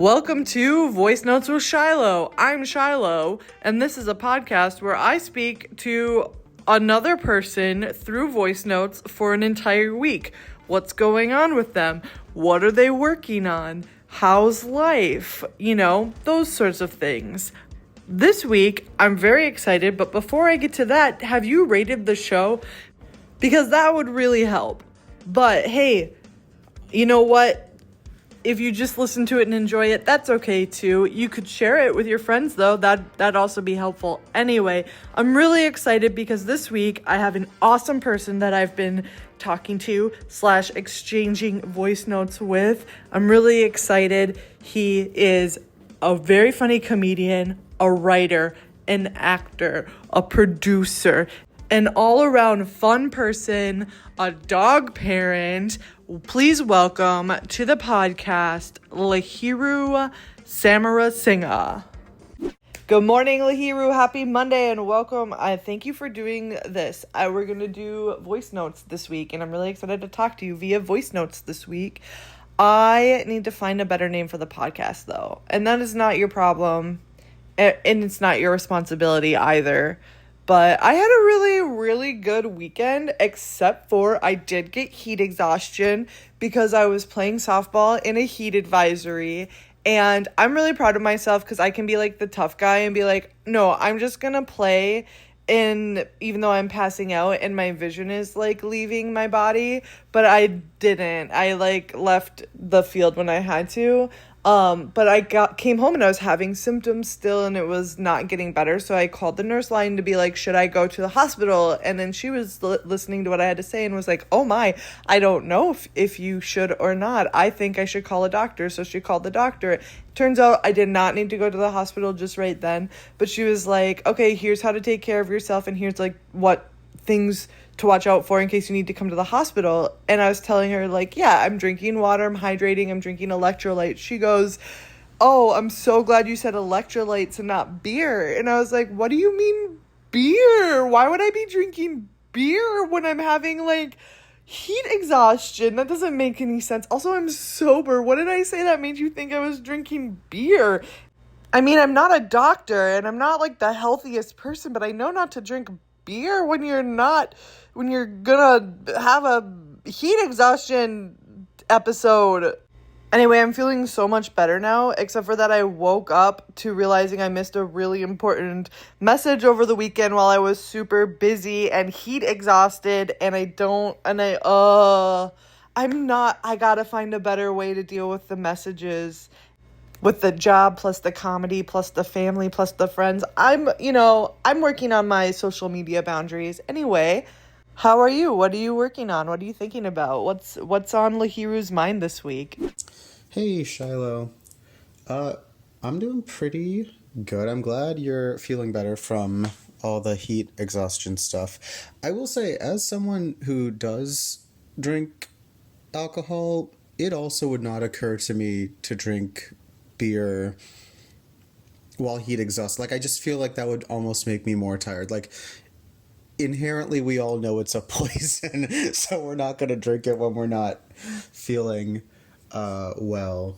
Welcome to Voice Notes with Shyloh. I'm Shyloh, and this is a podcast where I speak to another person through voice notes for an entire week. What's going on with them? What are they working on? How's life? Those sorts of things. This week, I'm very excited, but before I get to that, have you rated the show? Because that would really help. But hey, you know what? If you just listen to it and enjoy it, that's okay too. You could share it with your friends though. That'd also be helpful. Anyway, I'm really excited because this week I have an awesome person that I've been talking to / exchanging voice notes with. I'm really excited. He is a very funny comedian, a writer, an actor, a producer, an all-around fun person, a dog parent. Please welcome to the podcast, Lahiru Samarasinghe. Good morning, Lahiru. Happy Monday and welcome. I thank you for doing this. We're going to do voice notes this week, and I'm really excited to talk to you via voice notes this week. I need to find a better name for the podcast, though, and that is not your problem, and it's not your responsibility either. But I had a really, really good weekend, except for I did get heat exhaustion because I was playing softball in a heat advisory. And I'm really proud of myself because I can be like the tough guy and be like, no, I'm just going to play. And even though I'm passing out and my vision is like leaving my body, but I didn't. I left the field when I had to. But I came home and I was having symptoms still and it was not getting better. So I called the nurse line to be like, should I go to the hospital? And then she was listening to what I had to say and was like, oh my, I don't know if you should or not. I think I should call a doctor. So she called the doctor. Turns out I did not need to go to the hospital just right then. But she was like, okay, here's how to take care of yourself. And here's what things to watch out for in case you need to come to the hospital. And I was telling her yeah, I'm drinking water, I'm hydrating, I'm drinking electrolytes. She goes, oh, I'm so glad you said electrolytes and not beer. And I was like, what do you mean beer? Why would I be drinking beer when I'm having heat exhaustion? That doesn't make any sense. Also, I'm sober. What did I say that made you think I was drinking beer? I mean, I'm not a doctor and I'm not the healthiest person, but I know not to drink beer when you're gonna have a heat exhaustion episode. Anyway, I'm feeling so much better now, except for that I woke up to realizing I missed a really important message over the weekend while I was super busy and heat exhausted, and I gotta find a better way to deal with the messages. With the job, plus the comedy, plus the family, plus the friends. I'm working on my social media boundaries. Anyway, how are you? What are you working on? What are you thinking about? What's on Lahiru's mind this week? Hey, Shyloh. I'm doing pretty good. I'm glad you're feeling better from all the heat exhaustion stuff. I will say, as someone who does drink alcohol, it also would not occur to me to drink beer while heat exhausted. I just feel like that would almost make me more tired. Inherently, we all know it's a poison, so we're not going to drink it when we're not feeling well.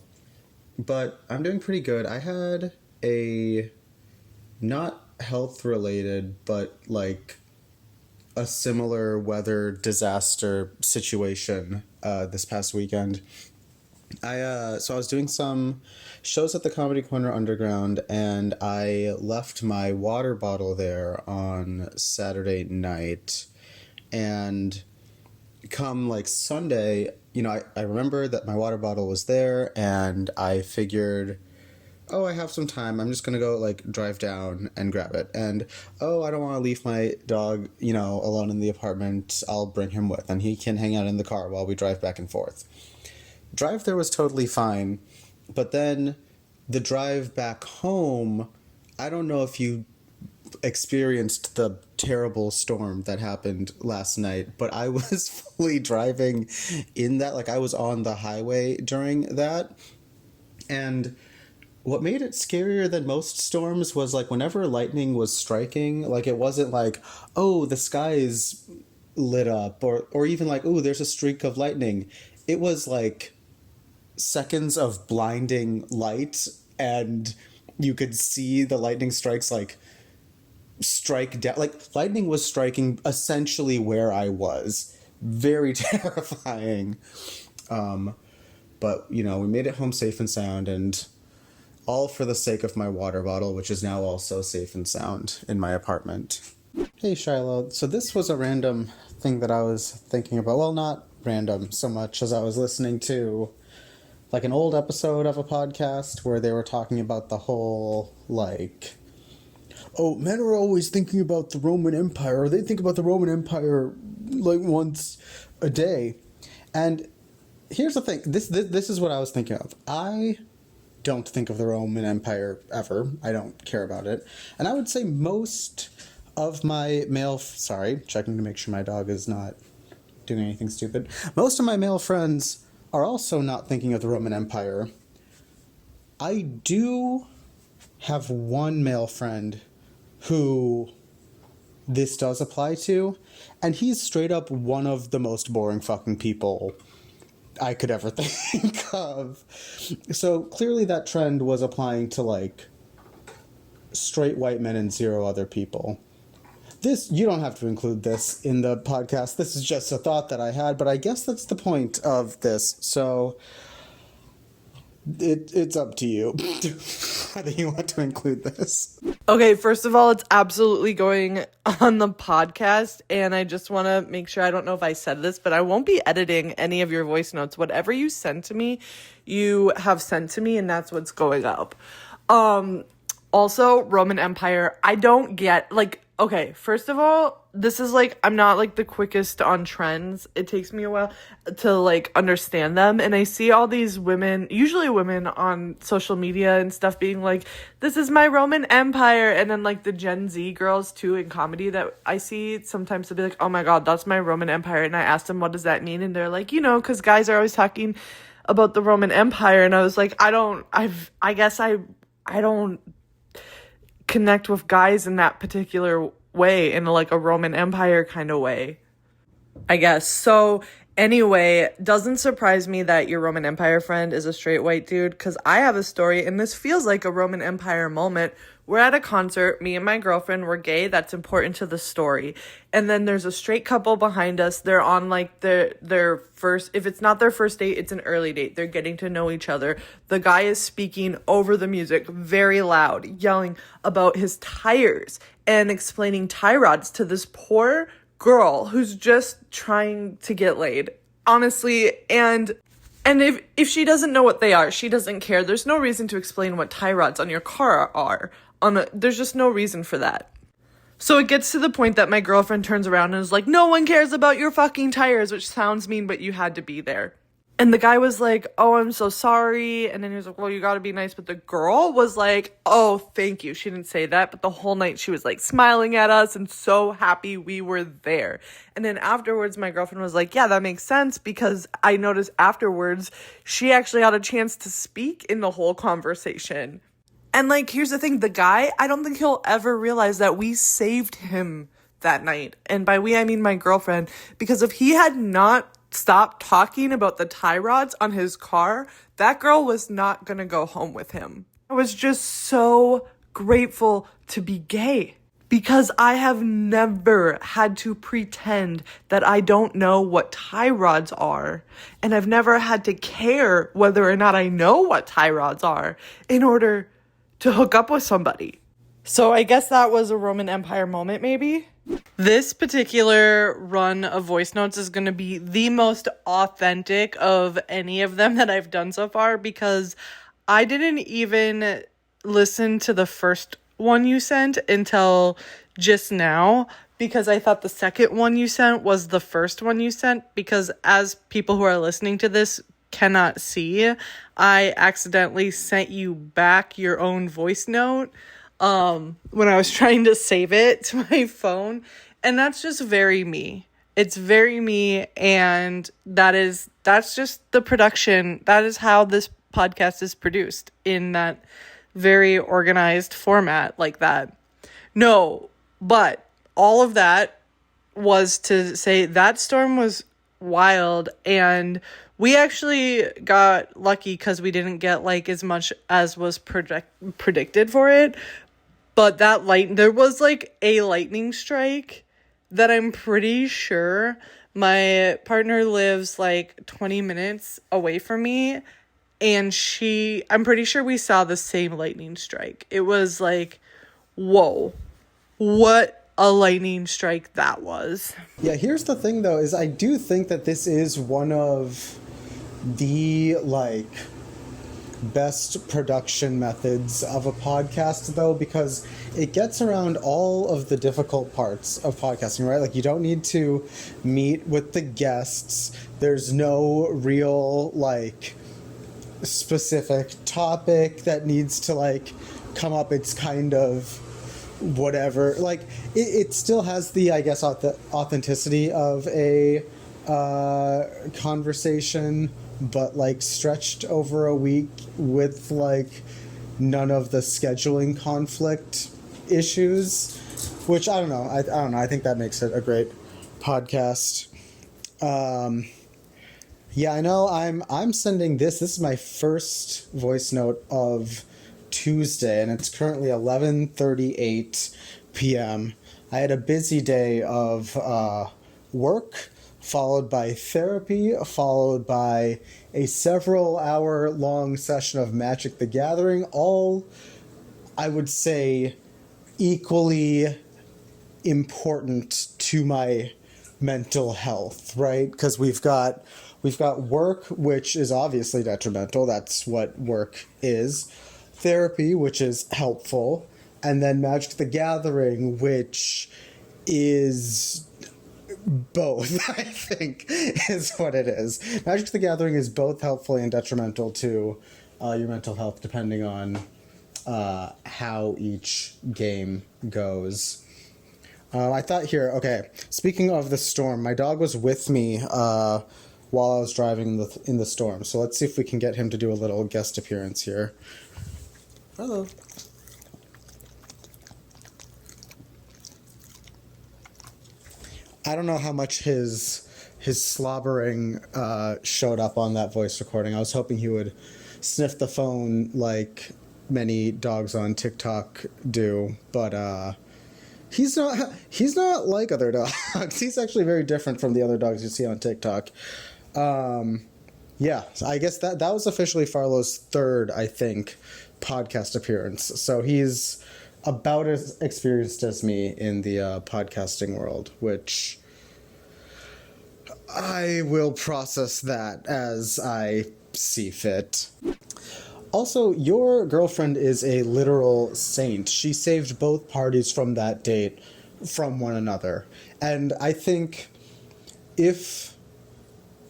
But I'm doing pretty good. I had a not health related, but a similar weather disaster situation this past weekend. So I was doing some shows at the Comedy Corner Underground, and I left my water bottle there on Saturday night, and come Sunday, I remember that my water bottle was there, and I figured, oh, I have some time, I'm just gonna go drive down and grab it, and oh, I don't want to leave my dog alone in the apartment, I'll bring him with, and he can hang out in the car while we drive back and forth. Drive there was totally fine, but then the drive back home, I don't know if you experienced the terrible storm that happened last night, but I was fully driving in that, I was on the highway during that, and what made it scarier than most storms was whenever lightning was striking, it wasn't oh, the sky's lit up, or even oh, there's a streak of lightning. It was seconds of blinding light, and you could see the lightning strikes like strike down. Like lightning was striking essentially where I was. Very terrifying. But, you know, we made it home safe and sound, and all for the sake of my water bottle, which is now also safe and sound in my apartment. Hey, Shyloh. So this was a random thing that I was thinking about. Well, not random so much as I was listening to like an old episode of a podcast where they were talking about the whole, like, oh, men are always thinking about the Roman Empire, or they think about the Roman Empire like once a day. And here's the thing. This is what I was thinking of. I don't think of the Roman Empire ever. I don't care about it. And I would say most of my male... Sorry, checking to make sure my dog is not doing anything stupid. Most of my male friends are also not thinking of the Roman Empire. I do have one male friend who this does apply to, and he's straight up one of the most boring fucking people I could ever think of. So clearly that trend was applying to like straight white men and zero other people. This, you don't have to include this in the podcast. This is just a thought that I had, but I guess that's the point of this. So it's up to you whether you want to include this. Okay, first of all, it's absolutely going on the podcast, and I just want to make sure, I don't know if I said this, but I won't be editing any of your voice notes. Whatever you send to me, you have sent to me, and that's what's going up. Also, Roman Empire, I don't get, like, okay, first of all, this is, like, I'm not, like, the quickest on trends. It takes me a while to, like, understand them, and I see all these women, usually women on social media and stuff being like, this is my Roman Empire, and then, like, the Gen Z girls, too, in comedy that I see, sometimes they'll be like, oh my god, that's my Roman Empire, and I asked them, what does that mean? And they're like, you know, because guys are always talking about the Roman Empire, and I was like, I guess I don't connect with guys in that particular way, in like a Roman Empire kind of way, I guess. So anyway, doesn't surprise me that your Roman Empire friend is a straight white dude, because I have a story, and this feels like a Roman Empire moment. We're at a concert, me and my girlfriend, we're gay, that's important to the story. And then there's a straight couple behind us. They're on like their first, if it's not their first date, it's an early date. They're getting to know each other. The guy is speaking over the music, very loud, yelling about his tires and explaining tie rods to this poor girl who's just trying to get laid. Honestly, and if she doesn't know what they are, she doesn't care. There's no reason to explain what tie rods on your car are. There's just no reason for that. So it gets to the point that my girlfriend turns around and is like, no one cares about your fucking tires, which sounds mean, but you had to be there. And the guy was like, oh, I'm so sorry. And then he was like, well, you gotta be nice. But the girl was like, oh, thank you. She didn't say that. But the whole night she was like smiling at us and so happy we were there. And then afterwards, my girlfriend was like, yeah, that makes sense, because I noticed afterwards she actually had a chance to speak in the whole conversation. And like, here's the thing, the guy, I don't think he'll ever realize that we saved him that night. And by we, I mean my girlfriend, because if he had not stopped talking about the tie rods on his car, that girl was not gonna go home with him. I was just so grateful to be gay, because I have never had to pretend that I don't know what tie rods are, and I've never had to care whether or not I know what tie rods are in order to hook up with somebody. So I guess that was a Roman Empire moment, maybe? This particular run of voice notes is going to be the most authentic of any of them that I've done so far, because I didn't even listen to the first one you sent until just now, because I thought the second one you sent was the first one you sent, because as people who are listening to this cannot see, I accidentally sent you back your own voice note when I was trying to save it to my phone, and that's just very me. It's very me, and that's just the production. That is how this podcast is produced, in that very organized format like that. No, but all of that was to say that storm was wild. And we actually got lucky because we didn't get like as much as was predicted for it. But there was like a lightning strike that I'm pretty sure my partner lives like 20 minutes away from me. And I'm pretty sure we saw the same lightning strike. It was like, whoa, what a lightning strike that was. Yeah, here's the thing though, is I do think that this is one of the like best production methods of a podcast though, because it gets around all of the difficult parts of podcasting, right? Like you don't need to meet with the guests. There's no real like specific topic that needs to like come up. It's kind of whatever, like it still has the, I guess, authenticity of a conversation, but like stretched over a week with like none of the scheduling conflict issues, which I don't know. I don't know. I think that makes it a great podcast. Yeah, I know. I'm sending this. This is my first voice note of Tuesday, and it's currently 11:38 p.m. I had a busy day of work, followed by therapy, followed by a several-hour-long session of Magic the Gathering, all, I would say, equally important to my mental health, right? Because we've got work, which is obviously detrimental. That's what work is. Therapy, which is helpful. And then Magic the Gathering, which is both, I think, is what it is. Magic the Gathering is both helpful and detrimental to your mental health, depending on how each game goes. I thought here, okay, speaking of the storm, my dog was with me while I was driving in the storm. So let's see if we can get him to do a little guest appearance here. Hello. I don't know how much his slobbering showed up on that voice recording. I was hoping he would sniff the phone like many dogs on TikTok do, but he's not like other dogs. He's actually very different from the other dogs you see on TikTok. Yeah, I guess that was officially Farlow's third, I think, podcast appearance. So he's about as experienced as me in the podcasting world, which I will process that as I see fit. Also, your girlfriend is a literal saint. She saved both parties from that date from one another. And I think if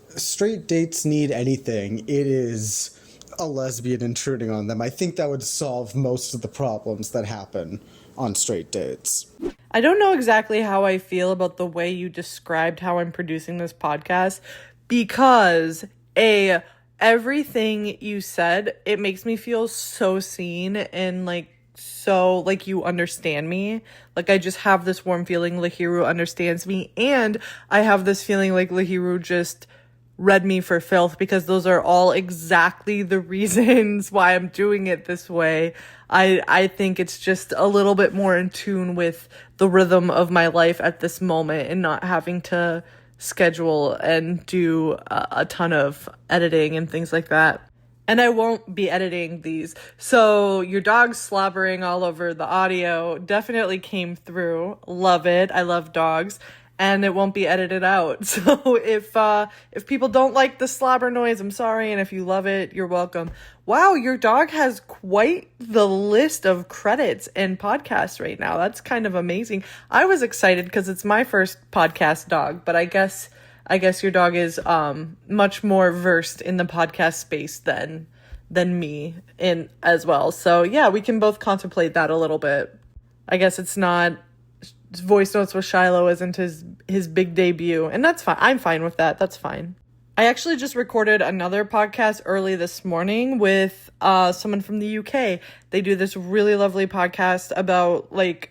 straight dates need anything, it is a lesbian intruding on them. I think that would solve most of the problems that happen on straight dates. I don't know exactly how I feel about the way you described how I'm producing this podcast, because everything you said, it makes me feel so seen and like so like you understand me. Like I just have this warm feeling Lahiru understands me, and I have this feeling like Lahiru just read me for filth, because those are all exactly the reasons why I'm doing it this way. I think it's just a little bit more in tune with the rhythm of my life at this moment, and not having to schedule and do a ton of editing and things like that. And I won't be editing these. So your dog's slobbering all over the audio definitely came through. Love it. I love dogs. And it won't be edited out. So if people don't like the slobber noise, I'm sorry. And if you love it, you're welcome. Wow, your dog has quite the list of credits and podcasts right now. That's kind of amazing. I was excited because it's my first podcast dog, but I guess your dog is much more versed in the podcast space than me in as well. So yeah, we can both contemplate that a little bit. I guess it's not Voice Notes with Shyloh isn't his big debut, and that's fine. I'm fine with that. That's fine. I actually just recorded another podcast early this morning with someone from the UK. They do this really lovely podcast about like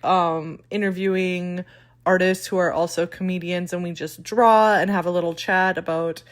interviewing artists who are also comedians, and we just draw and have a little chat about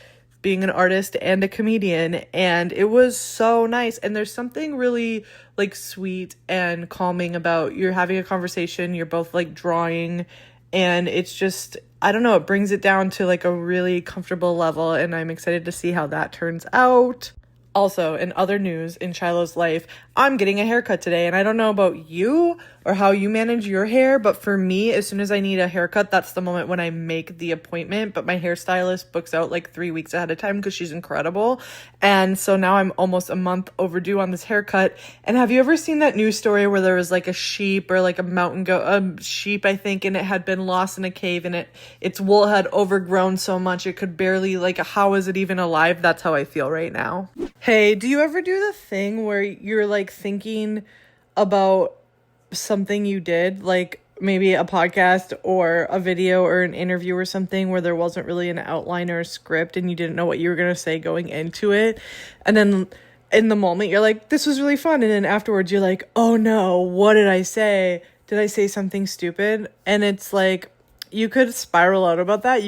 being an artist and a comedian, and it was so nice. And there's something really like sweet and calming about you're having a conversation, you're both like drawing, and it's just, I don't know, it brings it down to like a really comfortable level, and I'm excited to see how that turns out. Also, in other news in Shyloh's life, I'm getting a haircut today, and I don't know about you or how you manage your hair, but for me, as soon as I need a haircut, that's the moment when I make the appointment. But my hairstylist books out like 3 weeks ahead of time because she's incredible. And so now I'm almost a month overdue on this haircut. And have you ever seen that news story where there was like a sheep or like a mountain goat, a sheep, I think, and it had been lost in a cave, and its wool had overgrown so much it could barely, like, how is it even alive? That's how I feel right now. Hey, do you ever do the thing where you're like thinking about something you did, like maybe a podcast or a video or an interview or something where there wasn't really an outline or a script and you didn't know what you were going to say going into it, and then in the moment you're like, this was really fun, and then afterwards you're like, oh no, what did I say? Did I say something stupid? And it's like, you could spiral out about that,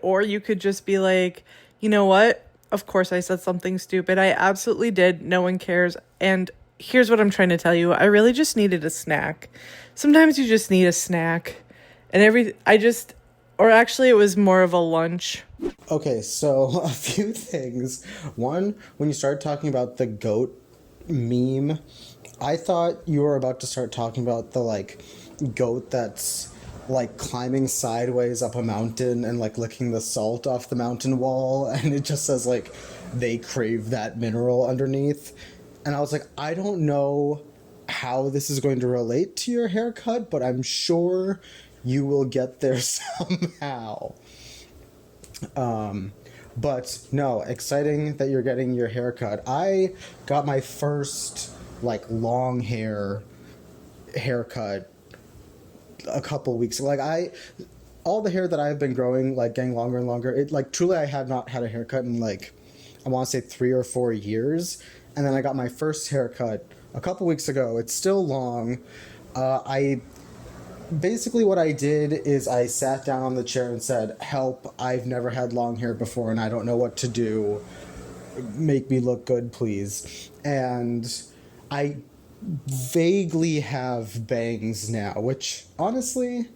or you could just be like, you know what, of course I said something stupid, I absolutely did, no one cares. And here's what I'm trying to tell you. I really just needed a snack. Sometimes you just need a snack. And or actually it was more of a lunch. Okay, so a few things. One, when you started talking about the goat meme, I thought you were about to start talking about the, like, goat that's, like, climbing sideways up a mountain and, like, licking the salt off the mountain wall, and it just says, like, they crave that mineral underneath. And I was like, I don't know how this is going to relate to your haircut, but I'm sure you will get there somehow. But no, exciting that you're getting your haircut. I got my first, like, long haircut a couple weeks ago. Like, all the hair that I've been growing, like, getting longer and longer, it, like, truly I have not had a haircut in, like, I want to say 3 or 4 years. And then I got my first haircut a couple weeks ago. It's still long. Basically what I did is I sat down on the chair and said, help, I've never had long hair before and I don't know what to do. Make me look good, please. And I vaguely have bangs now, which honestly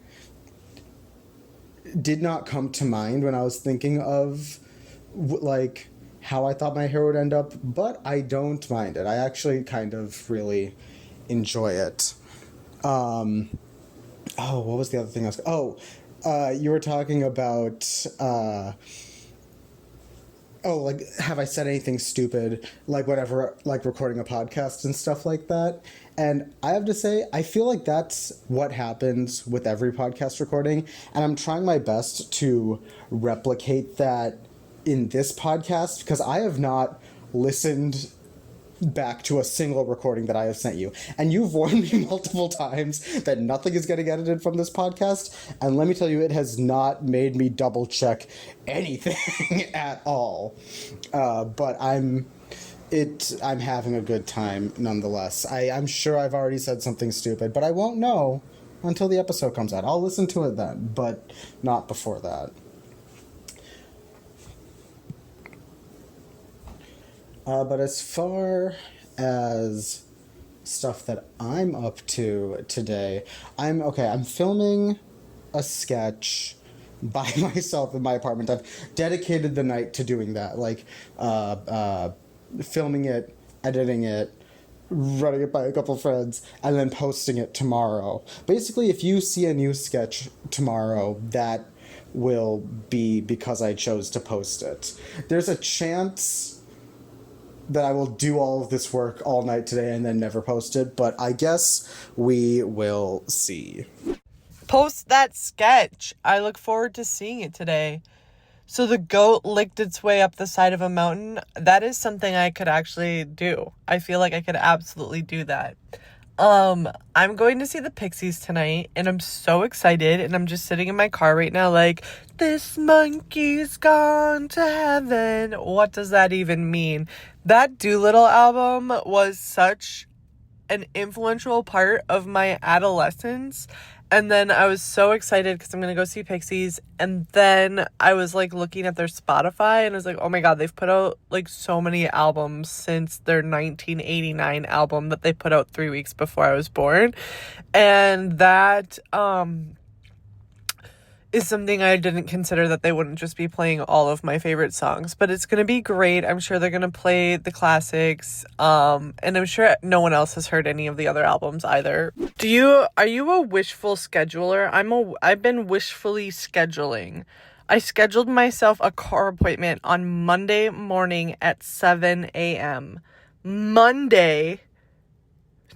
did not come to mind when I was thinking of, like, how I thought my hair would end up, but I don't mind it. I actually kind of really enjoy it. What was the other thing I was... you were talking about... like, have I said anything stupid? Like, whatever, like, recording a podcast and stuff like that. And I have to say, I feel like that's what happens with every podcast recording, and I'm trying my best to replicate that in this podcast, because I have not listened back to a single recording that I have sent you. And you've warned me multiple times that nothing is getting edited from this podcast, and let me tell you, it has not made me double check anything at all. But I'm having a good time nonetheless. I'm sure I've already said something stupid, but I won't know until the episode comes out. I'll listen to it then, but not before that. But as far as stuff that I'm up to today, I'm filming a sketch by myself in my apartment. I've dedicated the night to doing that, like filming it, editing it, running it by a couple friends, and then posting it tomorrow. Basically, if you see a new sketch tomorrow, that will be because I chose to post it. There's a chance that I will do all of this work all night today and then never post it, but I guess we will see. Post that sketch. I look forward to seeing it today. So the goat licked its way up the side of a mountain. That is something I could actually do. I feel like I could absolutely do that. I'm going to see the Pixies tonight, and I'm so excited, and I'm just sitting in my car right now like, this monkey's gone to heaven. What does that even mean? That Doolittle album was such an influential part of my adolescence, And then I was so excited because I'm going to go see Pixies. And then I was like looking at their Spotify and I was like, oh my God, they've put out like so many albums since their 1989 album that they put out 3 weeks before I was born. And that, is something I didn't consider, that they wouldn't just be playing all of my favorite songs, but it's going to be great. I'm sure they're going to play the classics. And I'm sure no one else has heard any of the other albums either. Are you a wishful scheduler? I've been wishfully scheduling. I scheduled myself a car appointment on Monday morning at 7 a.m. Monday,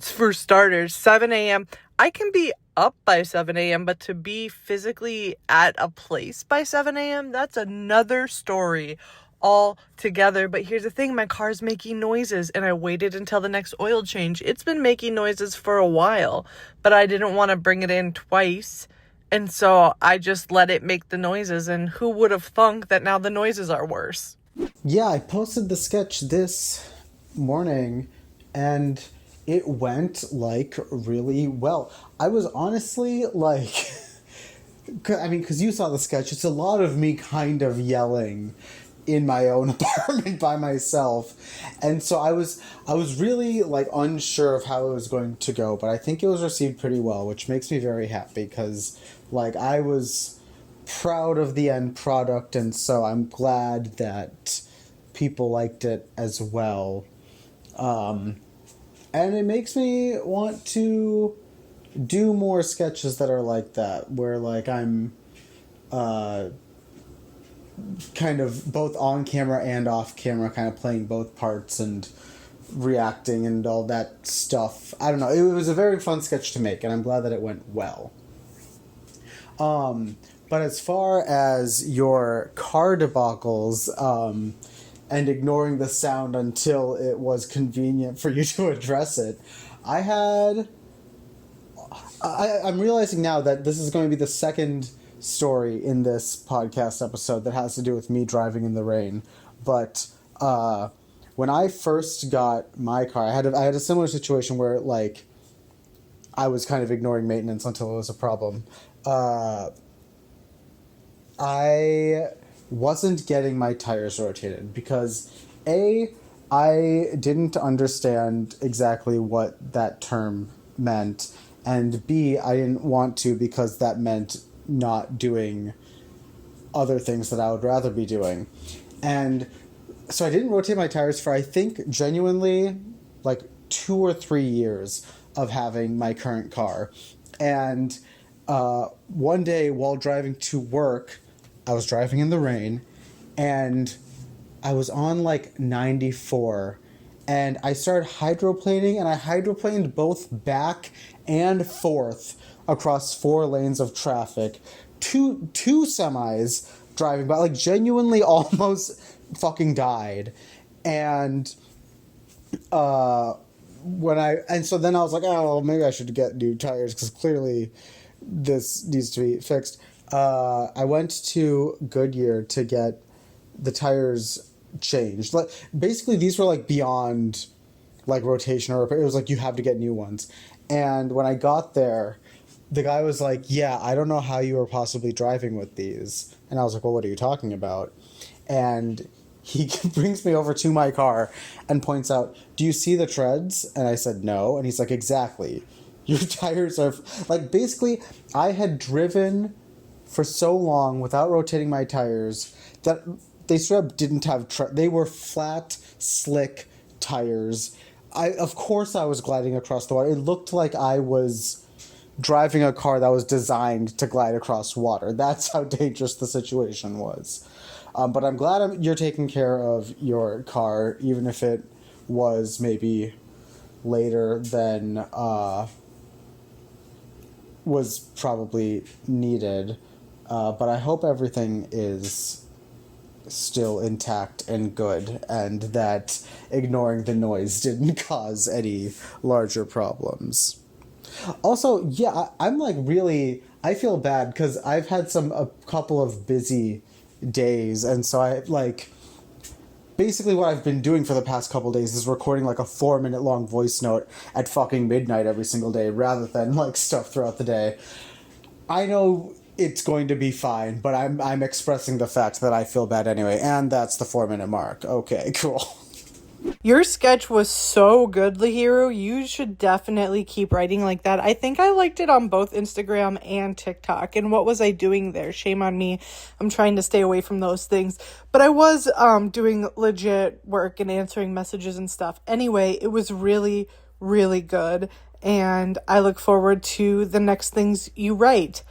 for starters, 7 a.m. I can be up by 7 a.m., but to be physically at a place by 7 a.m., that's another story altogether. But here's the thing, my car's making noises, and I waited until the next oil change. It's been making noises for a while, but I didn't want to bring it in twice, and so I just let it make the noises, and who would have thunk that now the noises are worse? Yeah, I posted the sketch this morning, and it went, like, really well. I was honestly, like... I mean, because you saw the sketch, it's a lot of me kind of yelling in my own apartment by myself. And so I was really, like, unsure of how it was going to go, but I think it was received pretty well, which makes me very happy, because, like, I was proud of the end product, and so I'm glad that people liked it as well. And it makes me want to do more sketches that are like that, where, like, I'm kind of both on camera and off camera, kind of playing both parts and reacting and all that stuff. I don't know. It was a very fun sketch to make, and I'm glad that it went well. But as far as your car debacles, and ignoring the sound until it was convenient for you to address it, I'm realizing now that this is going to be the second story in this podcast episode that has to do with me driving in the rain. But when I first got my car, I had a similar situation where, like, I was kind of ignoring maintenance until it was a problem. I wasn't getting my tires rotated because I didn't understand exactly what that term meant, and B, I didn't want to because that meant not doing other things that I would rather be doing. And so I didn't rotate my tires for, I think, genuinely, like, 2 or 3 years of having my current car. And one day while driving to work, I was driving in the rain, and I was on, like, 94, and I started hydroplaning, and I hydroplaned both back and forth across 4 lanes of traffic. Two semis driving by, like, genuinely almost fucking died. And so then I was like, oh, well, maybe I should get new tires, because clearly this needs to be fixed. I went to Goodyear to get the tires changed. Like, basically, these were, like, beyond, like, rotation or repair. It was like, you have to get new ones. And when I got there, the guy was like, yeah, I don't know how you were possibly driving with these. And I was like, well, what are you talking about? And he brings me over to my car and points out, do you see the treads? And I said, no. And he's like, exactly. Your tires are... Like, basically, I had driven for so long without rotating my tires that they straight up didn't have... They were flat, slick tires. Of course I was gliding across the water. It looked like I was driving a car that was designed to glide across water. That's how dangerous the situation was. But I'm glad you're taking care of your car, even if it was maybe later than was probably needed. But I hope everything is still intact and good, and that ignoring the noise didn't cause any larger problems. Also, yeah, I'm like really... I feel bad because I've had a couple of busy days, and so I, like... Basically what I've been doing for the past couple days is recording, like, a 4-minute long voice note at fucking midnight every single day, rather than, like, stuff throughout the day. I know it's going to be fine, but I'm expressing the fact that I feel bad anyway, and that's the 4-minute mark. Okay, cool. Your sketch was so good, Lahiru. You should definitely keep writing like that. I think I liked it on both Instagram and TikTok. And what was I doing there? Shame on me. I'm trying to stay away from those things. But I was doing legit work and answering messages and stuff. Anyway, it was really, really good. And I look forward to the next things you write.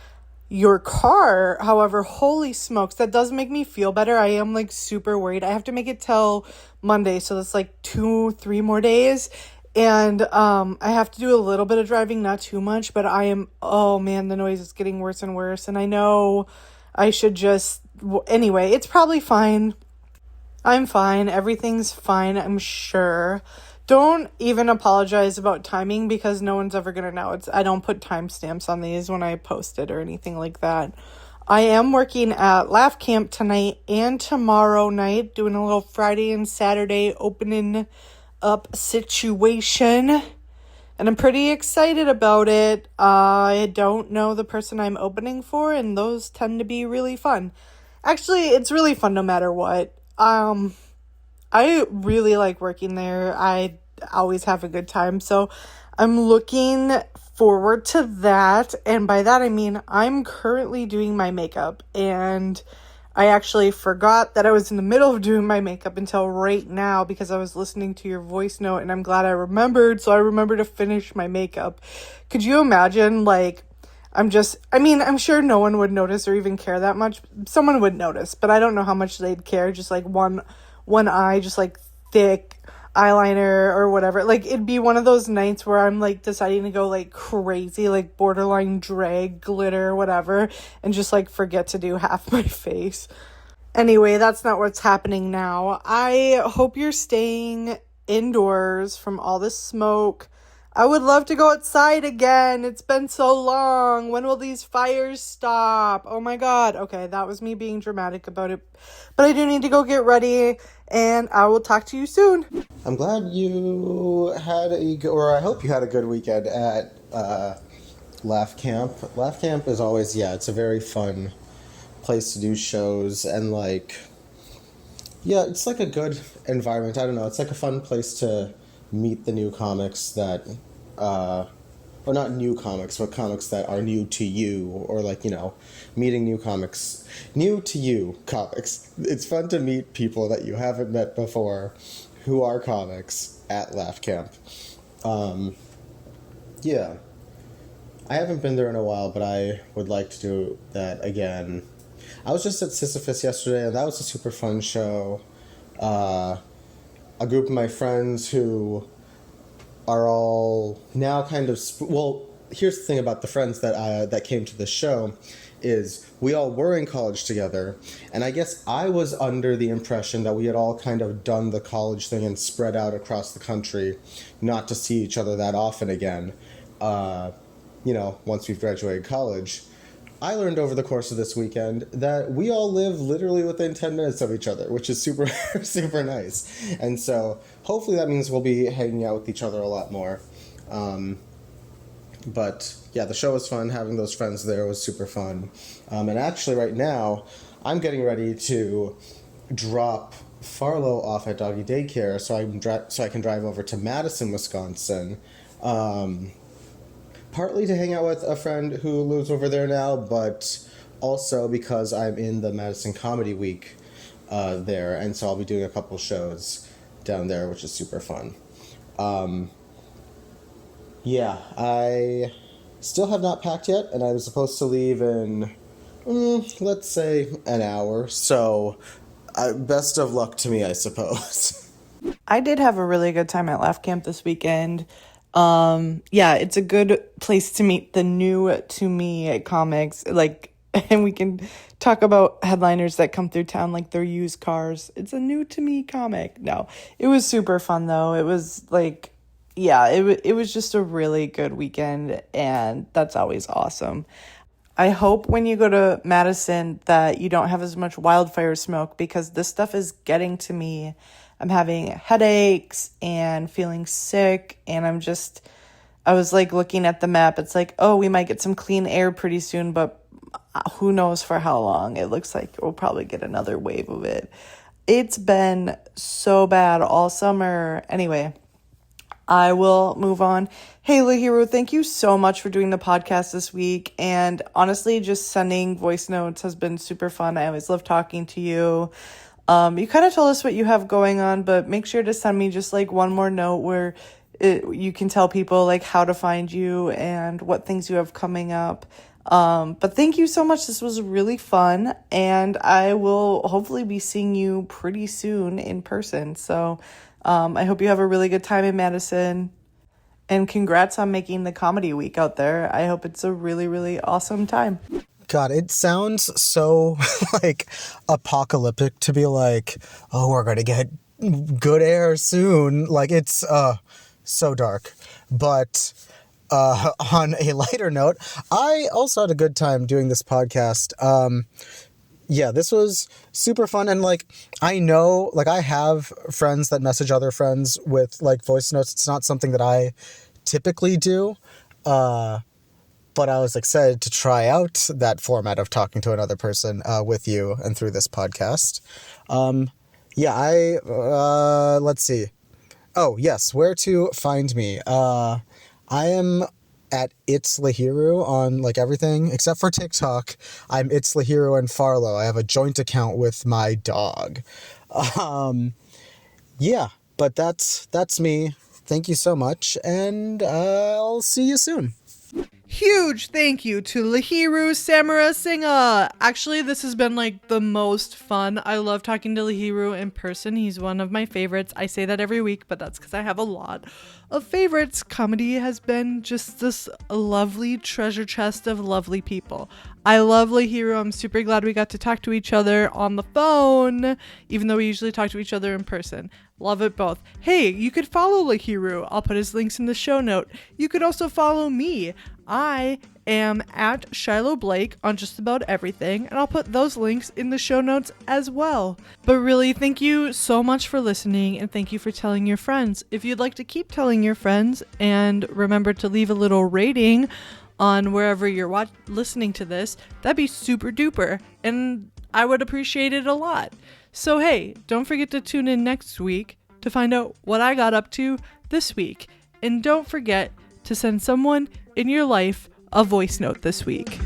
Your car, however, holy smokes, that does make me feel better. I am like super worried. I have to make it till Monday, so that's like 2-3 more days. And I have to do a little bit of driving, not too much, but oh man, the noise is getting worse and worse. And I know I should anyway, it's probably fine. I'm fine. Everything's fine, I'm sure. Don't even apologize about timing because no one's ever going to know. I don't put timestamps on these when I post it or anything like that. I am working at Laugh Camp tonight and tomorrow night, doing a little Friday and Saturday opening up situation. And I'm pretty excited about it. I don't know the person I'm opening for, and those tend to be really fun. Actually, it's really fun no matter what. I really like working there. I always have a good time. So I'm looking forward to that. And by that, I mean, I'm currently doing my makeup. And I actually forgot that I was in the middle of doing my makeup until right now because I was listening to your voice note and I'm glad I remembered. So I remember to finish my makeup. Could you imagine, like, I'm sure no one would notice or even care that much. Someone would notice, but I don't know how much they'd care. Just like one eye, just like thick eyeliner or whatever. Like, it'd be one of those nights where I'm like deciding to go like crazy, like borderline drag glitter, whatever, and just like forget to do half my face. Anyway, that's not what's happening now. I hope you're staying indoors from all this smoke. I would love to go outside again. It's been so long. When will these fires stop? Oh my God. Okay, that was me being dramatic about it. But I do need to go get ready, and I will talk to you soon. I'm glad you had I hope you had a good weekend at Laugh Camp. Laugh Camp is always, it's a very fun place to do shows, and like, it's like a good environment. I don't know, it's like a fun place to meet the new comics that, or not new comics, but comics that are new to you, or like, meeting new to you comics. It's fun to meet people that you haven't met before who are comics at Laugh Camp. I haven't been there in a while, but I would like to do that again. I was just at Sisyphus yesterday, and that was a super fun show. A group of my friends who are all now kind of... here's the thing about the friends that came to the show is we all were in college together, and I guess I was under the impression that we had all kind of done the college thing and spread out across the country, not to see each other that often again, once we've graduated college. I learned over the course of this weekend that we all live literally within 10 minutes of each other, which is super, super nice. And so hopefully that means we'll be hanging out with each other a lot more. But yeah, the show was fun. Having those friends there was super fun. And actually right now, I'm getting ready to drop Farlow off at doggy daycare so I can drive over to Madison, Wisconsin. Partly to hang out with a friend who lives over there now, but also because I'm in the Madison Comedy Week there, and so I'll be doing a couple shows down there, which is super fun. I still have not packed yet, and I was supposed to leave in, let's say, an hour, so best of luck to me, I suppose. I did have a really good time at Laugh Camp this weekend. It's a good place to meet the new to me comics, and we can talk about headliners that come through town like they're used cars. It's a new to me comic. No, it was super fun though. It was it was just a really good weekend, and that's always awesome. I hope when you go to Madison that you don't have as much wildfire smoke, because this stuff is getting to me. I'm having headaches and feeling sick, and I was like looking at the map. It's like, oh, we might get some clean air pretty soon, but who knows for how long. It looks like we'll probably get another wave of it. It's been so bad all summer. Anyway, I will move on. Hey, Lahiru, thank you so much for doing the podcast this week. And honestly, just sending voice notes has been super fun. I always love talking to you. You kind of told us what you have going on, but make sure to send me just like one more note where you can tell people like how to find you and what things you have coming up. But thank you so much. This was really fun, and I will hopefully be seeing you pretty soon in person. So I hope you have a really good time in Madison, and congrats on making the comedy week out there. I hope it's a really, really awesome time. God, it sounds so like apocalyptic to be like, oh, we're going to get good air soon. Like it's so dark. But on a lighter note, I also had a good time doing this podcast. Yeah, this was super fun. And like, I know, like I have friends that message other friends with like voice notes. It's not something that I typically do. But I was excited to try out that format of talking to another person with you and through this podcast. Let's see. Oh, yes, where to find me. I am at It's Lahiru on like everything except for TikTok. I'm It's Lahiru and Shyloh. I have a joint account with my dog. Yeah, but that's me. Thank you so much, and I'll see you soon. Huge thank you to Lahiru Samarasinghe. Actually, this has been like the most fun. I love talking to Lahiru in person. He's one of my favorites. I say that every week, but that's because I have a lot of favorites. Comedy has been just this lovely treasure chest of lovely people. I love Lahiru. I'm super glad we got to talk to each other on the phone, even though we usually talk to each other in person. Love it both. Hey, you could follow Lahiru. I'll put his links in the show note. You could also follow me. I am at Shyloh Blake on just about everything, and I'll put those links in the show notes as well. But really, thank you so much for listening, and thank you for telling your friends. If you'd like to keep telling your friends, and remember to leave a little rating on wherever you're listening to this, that'd be super duper, and I would appreciate it a lot. So hey, don't forget to tune in next week to find out what I got up to this week. And don't forget to send someone in your life a voice note this week.